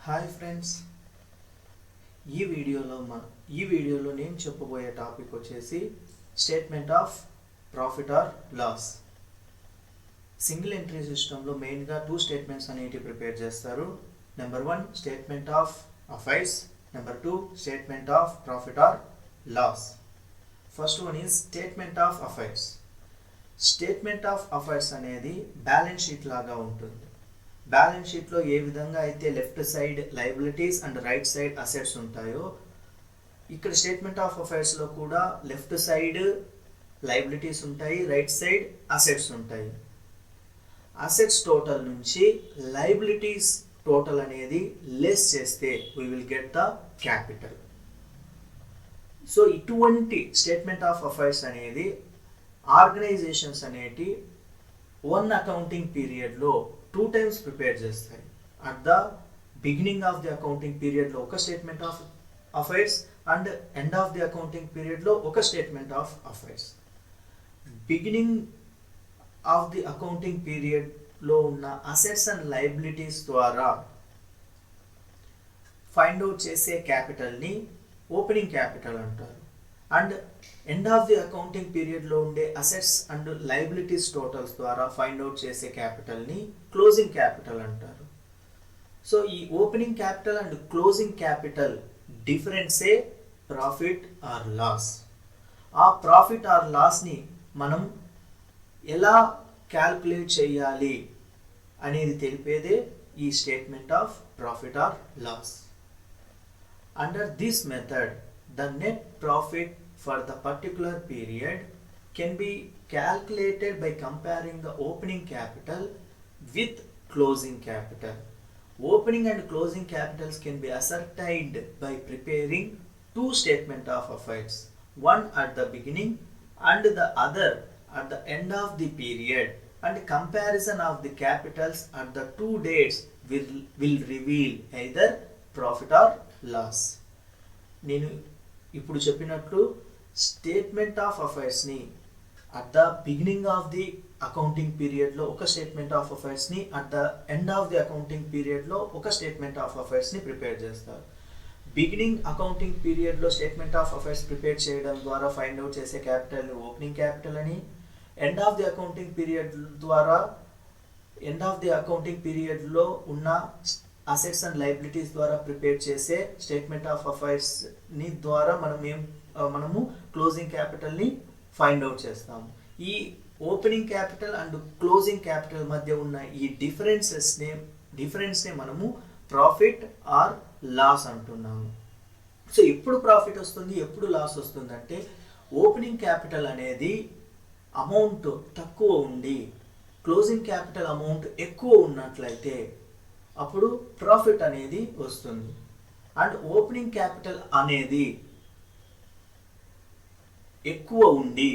Hi friends, ఈ వీడియోలో నేను చెప్పబోయే టాపిక్ వచ్చేసి statement of profit or loss. Single entry సిస్టంలో మెయిన్గా 2 స్టేట్మెంట్స్ అనేవి ప్రిపేర్ చేస్తారు. Number 1 statement of affairs, number 2 statement of profit or loss. First one is statement of affairs. Statement of affairs అనేది బ్యాలెన్స్ షీట్ లాగా ఉంటుంది. Balance షీట్లో ఏ విధంగా అయితే left side liabilities and right side assets ఉంటాయో, ఇక్కడ స్టేట్మెంట్ ఆఫ్ అఫైర్స్లో కూడా లెఫ్ట్ సైడ్ లయబిలిటీస్ ఉంటాయి, రైట్ సైడ్ అసెట్స్ ఉంటాయి. అసెట్స్ టోటల్ నుంచి లయబిలిటీస్ టోటల్ అనేది లెస్ చేస్తే we will get the capital. So ఇటువంటి స్టేట్మెంట్ ఆఫ్ అఫైర్స్ అనేది ఆర్గనైజేషన్స్ అనేటి 1 అకౌంటింగ్ పీరియడ్లో 2 times ప్రిపేర్ చేస్తాయి. At the beginning of the accounting పీరియడ్లో ఒక statement of affairs and end of the accounting పీరియడ్లో ఒక statement of affairs. Beginning of the accounting పీరియడ్లో ఉన్న అసెట్స్ అండ్ లయబిలిటీస్ ద్వారా ఫైండ్ అవుట్ చేసే క్యాపిటల్ని ఓపెనింగ్ క్యాపిటల్ అంటారు. And end of the accounting పీరియడ్లో ఉండే అసెట్స్ అండ్ లయబిలిటీస్ టోటల్స్ ద్వారా ఫైండ్ అవుట్ చేసే క్యాపిటల్ని క్లోజింగ్ క్యాపిటల్ అంటారు. సో ఈ opening capital and closing capital డిఫరెన్సే ప్రాఫిట్ ఆర్ లాస్. ఆ ప్రాఫిట్ ఆర్ లాస్ని మనం ఎలా క్యాల్కులేట్ చేయాలి అనేది తెలిపేదే ఈ statement of profit or loss. Under this method, the net profit for the particular period can be calculated by comparing the opening capital with closing capital. Opening and closing capitals can be ascertained by preparing 2 statements of affairs, one at the beginning and the other at the end of the period, and comparison of the capitals at the 2 dates will reveal either profit or loss. నేను ఇప్పుడు చెప్పినట్లు statement of అఫైర్స్ని at the beginning of the accounting పీరియడ్లో ఒక statement of అఫైర్స్ని, at the end of the accounting పీరియడ్లో ఒక statement of అఫైర్స్ని ప్రిపేర్ చేస్తారు. బిగినింగ్ అకౌంటింగ్ పీరియడ్లో స్టేట్మెంట్ ఆఫ్ అఫైర్స్ ప్రిపేర్ చేయడం ద్వారా ఫైండ్ అవుట్ చేసే క్యాపిటల్ని ఓపెనింగ్ క్యాపిటల్ అని, end of the accounting period ద్వారా ఎండ్ ఆఫ్ ది అకౌంటింగ్ పీరియడ్లో ఉన్న అసెట్స్ అండ్ లయబిలిటీస్ ద్వారా ప్రిపేర్ చేసే స్టేట్మెంట్ ఆఫ్ అఫైర్స్ ని ద్వారా మనము క్లోజింగ్ క్యాపిటల్ని ఫైండ్ అవుట్ చేస్తాము. ఈ opening capital and closing capital మధ్య ఉన్న ఈ డిఫరెన్స్నే మనము ప్రాఫిట్ ఆర్ లాస్ అంటున్నాము. సో ఎప్పుడు ప్రాఫిట్ వస్తుంది, ఎప్పుడు లాస్ వస్తుంది అంటే ఓపెనింగ్ క్యాపిటల్ అనేది అమౌంట్ తక్కువ ఉండి క్లోజింగ్ క్యాపిటల్ అమౌంట్ ఎక్కువ ఉన్నట్లయితే అప్పుడు ప్రాఫిట్ అనేది వస్తుంది. అండ్ ఓపెనింగ్ క్యాపిటల్ అనేది ఎక్కువ ఉండి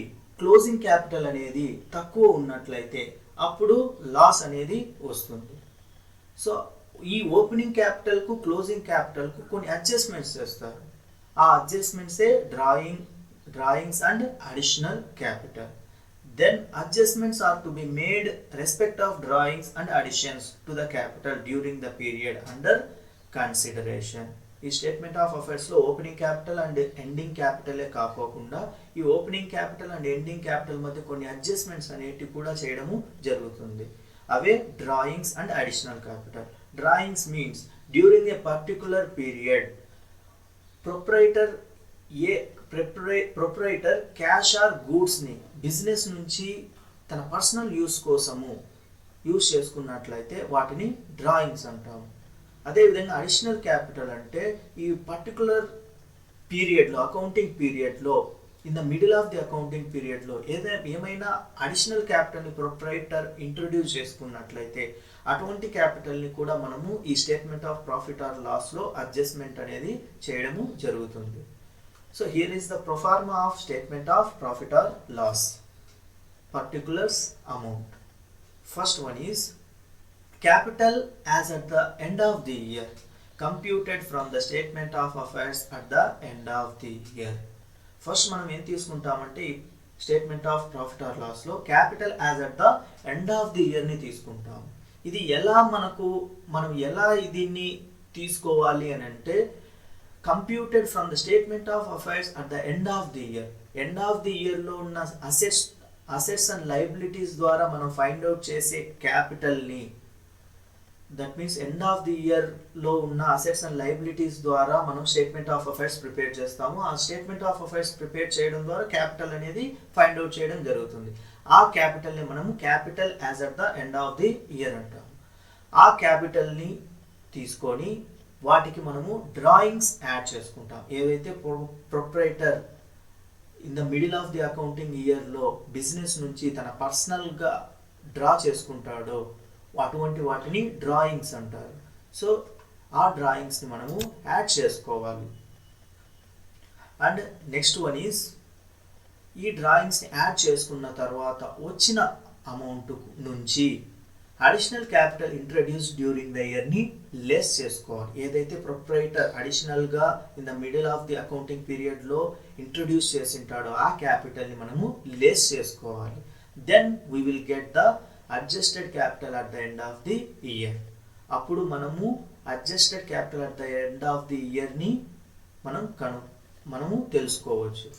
క్లోజింగ్ క్యాపిటల్ అనేది తక్కువ ఉన్నట్లయితే అప్పుడు లాస్ అనేది వస్తుంది. సో ఈ ఓపెనింగ్ క్యాపిటల్కు క్లోజింగ్ క్యాపిటల్కు కొన్ని అడ్జస్ట్మెంట్స్ చేస్తారు. ఆ అడ్జస్ట్మెంట్సే drawings and additional capital. Then adjustments are to be made respect of drawings and additions to the capital during the period under consideration. ఈ స్టేట్మెంట్ ఆఫ్ అఫైర్స్లో ఓపెనింగ్ క్యాపిటల్ అండ్ ఎండింగ్ క్యాపిటలే కాకోకుండా ఈ opening capital and ending capital మధ్య కొన్ని adjustments అనేటివి కూడా చేయడము జరుగుతుంది. అవే drawings and additional capital. Drawings means during a particular period proprietor cash or గూడ్స్ని బిజినెస్ నుంచి తన పర్సనల్ యూస్ కోసము యూస్ చేసుకున్నట్లయితే వాటిని డ్రాయింగ్స్ అంటాము. అదేవిధంగా అడిషనల్ క్యాపిటల్ అంటే ఈ పర్టికులర్ పీరియడ్లో అకౌంటింగ్ పీరియడ్లో in the middle of the accounting పీరియడ్లో ఏమైనా అడిషనల్ క్యాపిటల్ని ప్రొప్రైటర్ ఇంట్రొడ్యూస్ చేసుకున్నట్లయితే అటువంటి క్యాపిటల్ని కూడా మనము ఈ స్టేట్మెంట్ ఆఫ్ ప్రాఫిట్ ఆర్ లాస్లో అడ్జస్ట్మెంట్ అనేది చేయడము జరుగుతుంది. So here is the pro forma of statement of profit or loss. Particulars amount. First one is capital as at the end of the year, computed from the statement of affairs at the end of the year. First మనం ఏం తీసుకుంటామంటే statement of profit or లాస్లో capital as at the end of the ఇయర్ని తీసుకుంటాం. ఇది ఎలా మనం ఎలా దీన్ని తీసుకోవాలి అని అంటే computed from the statement of affairs at the end of the ఇయర్లో ఉన్న అసెట్స్ అండ్ లయబిలిటీస్ ద్వారా మనం ఫైండ్ అవుట్ చేసే క్యాపిటల్ని, that means end of the ఇయర్లో ఉన్న అసెట్స్ అండ్ లయబిలిటీస్ ద్వారా మనం స్టేట్మెంట్ ఆఫ్ అఫైర్స్ ప్రిపేర్ చేస్తాము. ఆ స్టేట్మెంట్ ఆఫ్ అఫైర్స్ ప్రిపేర్ చేయడం ద్వారా క్యాపిటల్ అనేది ఫైండ్ అవుట్ చేయడం జరుగుతుంది. ఆ క్యాపిటల్ని మనము capital as at the end of the year అంటాము. ఆ క్యాపిటల్ని తీసుకొని వాటికి మనము డ్రాయింగ్స్ యాడ్ చేసుకుంటాం. ఏవైతే proprietor in the middle of the accounting ఇయర్లో బిజినెస్ నుంచి తన పర్సనల్గా డ్రా చేసుకుంటాడో అటువంటి వాటిని డ్రాయింగ్స్ అంటారు. సో ఆ డ్రాయింగ్స్ని మనము యాడ్ చేసుకోవాలి. అండ్ నెక్స్ట్ వన్ ఈజ్, ఈ డ్రాయింగ్స్ని యాడ్ చేసుకున్న తర్వాత వచ్చిన అమౌంట్ నుంచి additional capital introduce during the ఇయర్ని లెస్ చేసుకోవాలి. ఏదైతే ప్రొప్రైటర్ అడిషనల్గా in the middle of the accounting పీరియడ్లో ఇంట్రడ్యూస్ చేసి ఉంటాడో ఆ క్యాపిటల్ని మనము లెస్ చేసుకోవాలి. Then we will get the adjusted capital at the end of the year. అప్పుడు మనము adjusted capital at the end of the ఇయర్ని మనము తెలుసుకోవచ్చు.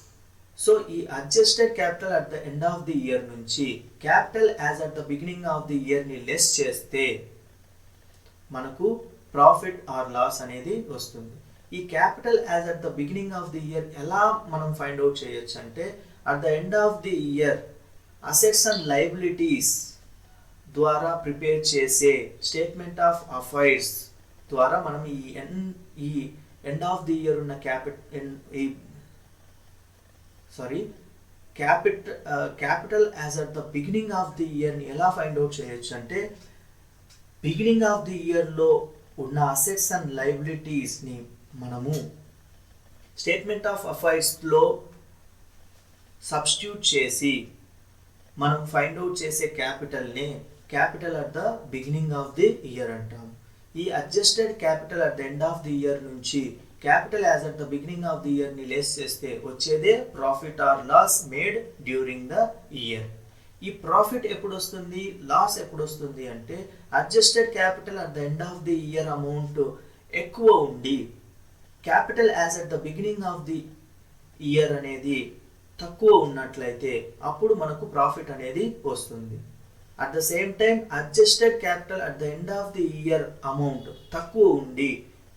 సో ఈ adjusted capital at the end of the year నుంచి capital as at the beginning of the ఇయర్ని less చేస్తే మనకు ప్రాఫిట్ ఆర్ లాస్ అనేది వస్తుంది. ఈ capital as at the beginning of the year ఎలా మనం ఫైండ్ అవుట్ చేయొచ్చు అంటే, at the end of the year assets and liabilities ద్వారా ప్రిపేర్ చేసే స్టేట్మెంట్ ఆఫ్ అఫైర్స్ ద్వారా మనం ఈ ఎండ్ ఆఫ్ ది ఇయర్ ఉన్న capital as at the beginning of the ఇయర్ని ఎలా ఫైండ్ అవుట్ చేయొచ్చు అంటే, బిగినింగ్ ఆఫ్ ది ఇయర్లో ఉన్న అసెట్స్ అండ్ లయబిలిటీస్ని మనము స్టేట్మెంట్ ఆఫ్ అఫైర్స్లో సబ్స్టిట్యూట్ చేసి మనం ఫైండ్ అవుట్ చేసే క్యాపిటల్ని capital at the beginning of the year అంటాం. ఈ adjusted capital at the end of the year నుంచి capital as at the beginning of the ఇయర్ని లెస్ చేస్తే వచ్చేదే profit or loss made during the year. ఈ profit ఎప్పుడు వస్తుంది, loss ఎప్పుడు వస్తుంది అంటే, adjusted capital at the end of the year amount ఎక్కువ ఉండి capital as at the beginning of the year అనేది తక్కువ ఉన్నట్లయితే అప్పుడు మనకు ప్రాఫిట్ అనేది వస్తుంది. At the same time adjusted capital at the end of the year amount తక్కువ ఉండి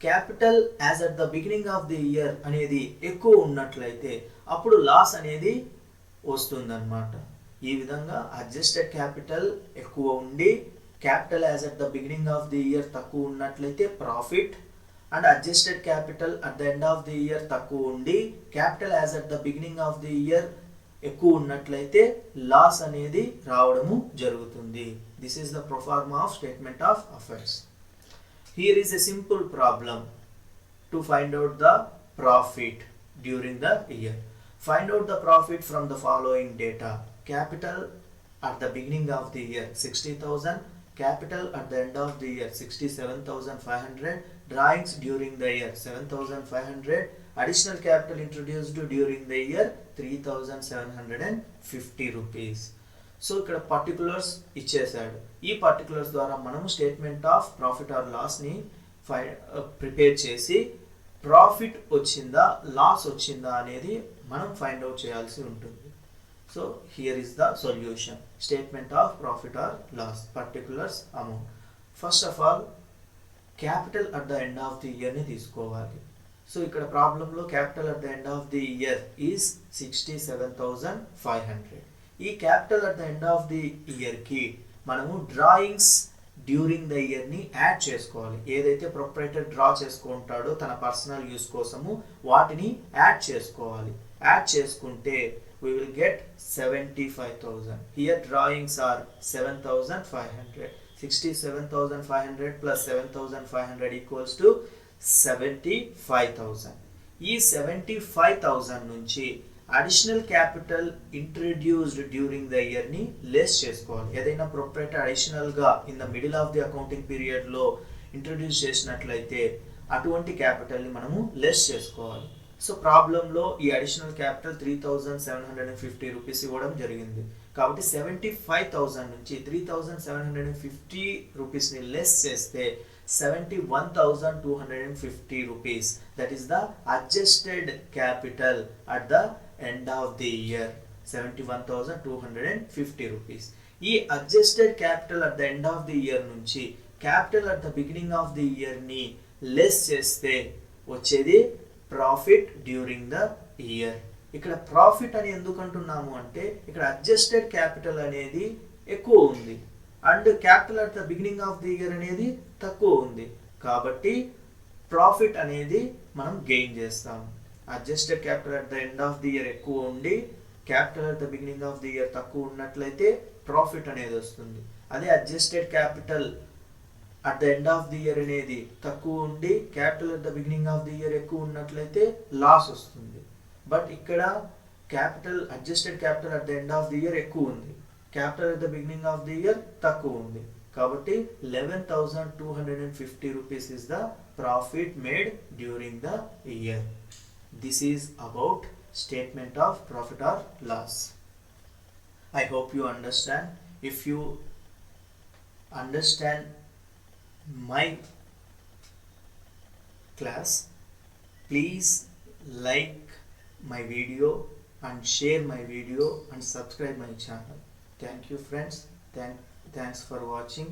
capital as at the beginning of the year అనేది ఎక్కువ ఉన్నట్లయితే అప్పుడు లాస్ అనేది వస్తుందన్నమాట. ఈ విధంగా అడ్జస్టెడ్ క్యాపిటల్ ఎక్కువ ఉండి capital as at the beginning of the year తక్కువ ఉన్నట్లయితే profit, and adjusted capital at the end of the year తక్కువ ఉండి capital as at the beginning of the year ఎక్కువ ఉన్నట్లయితే లాస్ అనేది రావడము జరుగుతుంది. This is the proforma of statement of affairs. Here is a simple problem to find out the profit during the year. Find out the profit from the following data. Capital at the beginning of the year 60,000, capital at the end of the year 67,500, drawings during the year 7,500, additional capital introduced during the year 3,750 rupees. So ఇక్కడ particulars ఇచ్చేసాడు. ఈ particulars ద్వారా మనము statement of profit or లాస్ని prepare చేసి profit వచ్చిందా loss వచ్చిందా అనేది మనం ఫైండ్ అవుట్ చేయాల్సి ఉంటుంది. So here is the solution. Statement of profit or loss, particulars, amount. First of all capital at the end of the ఇయర్ని తీసుకోవాలి. సో ఇక్కడ ప్రాబ్లంలో capital at the end of the year is 67,500. ఈ capital at the end of the ఇయర్కి మనము drawings during the ఇయర్ని add చేసుకోవాలి. ఏదైతే proprietor draw చేసుకుంటాడో తన పర్సనల్ యూస్ కోసము వాటిని యాడ్ చేసుకోవాలి. యాడ్ చేసుకుంటే we will get 75,000. Here drawings are 7,500. 67,500 plus 7,500 equals to 75,000. ఈ 75,000 నుంచి additional capital introduced during the ఇయర్ని లెస్ చేసుకోవాలి. ఏదైనా ప్రొప్రైటర్ అడిషనల్గా in the middle of the accounting పీరియడ్లో ఇంట్రడ్యూస్ చేసినట్లయితే అటువంటి క్యాపిటల్ని మనము లెస్ చేసుకోవాలి. సో ప్రాబ్లంలో ఈ అడిషనల్ క్యాపిటల్ 3,750 రూపీస్ ఇవ్వడం జరిగింది. కాబట్టి 75,000 నుంచి 3,750 రూపీస్ని లెస్ చేస్తే 71,250 rupees. That is the adjusted capital at the end of the year. 71,250 rupees. ఈ adjusted capital at the end of the year నుంచి capital at the beginning of the year ని less చేస్తే వచ్చేది ప్రాఫిట్ డ్యూరింగ్ ద ఇయర్. ఇక్కడ profit అని ఎందుకు అంటున్నాము అంటే ఇక్కడ అడ్జస్టెడ్ క్యాపిటల్ అనేది ఎక్కువ ఉంది and capital at the beginning of the year అనేది తక్కువ ఉంది, కాబట్టి ప్రాఫిట్ అనేది మనం గెయిన్ చేస్తాం. Adjusted capital at the end of the year ఎక్కువ ఉండి capital at the beginning of the year తక్కువ ఉన్నట్లయితే ప్రాఫిట్ అనేది వస్తుంది. అదే adjusted capital at the end of the year అనేది తక్కువ ఉండి capital at the beginning of the year ఎక్కువ ఉన్నట్లయితే లాస్ వస్తుంది. బట్ ఇక్కడ capital adjusted capital at the end of the year ఎక్కువ ఉంది, capital at the beginning of the year తక్కువ ఉంది, కాబట్టి 11,250 rupees is the profit made during the year. This is about statement of profit or loss. I hope you understand. If you understand my class, please like my video and share my video and subscribe my channel. Thank you friends. Thanks for watching.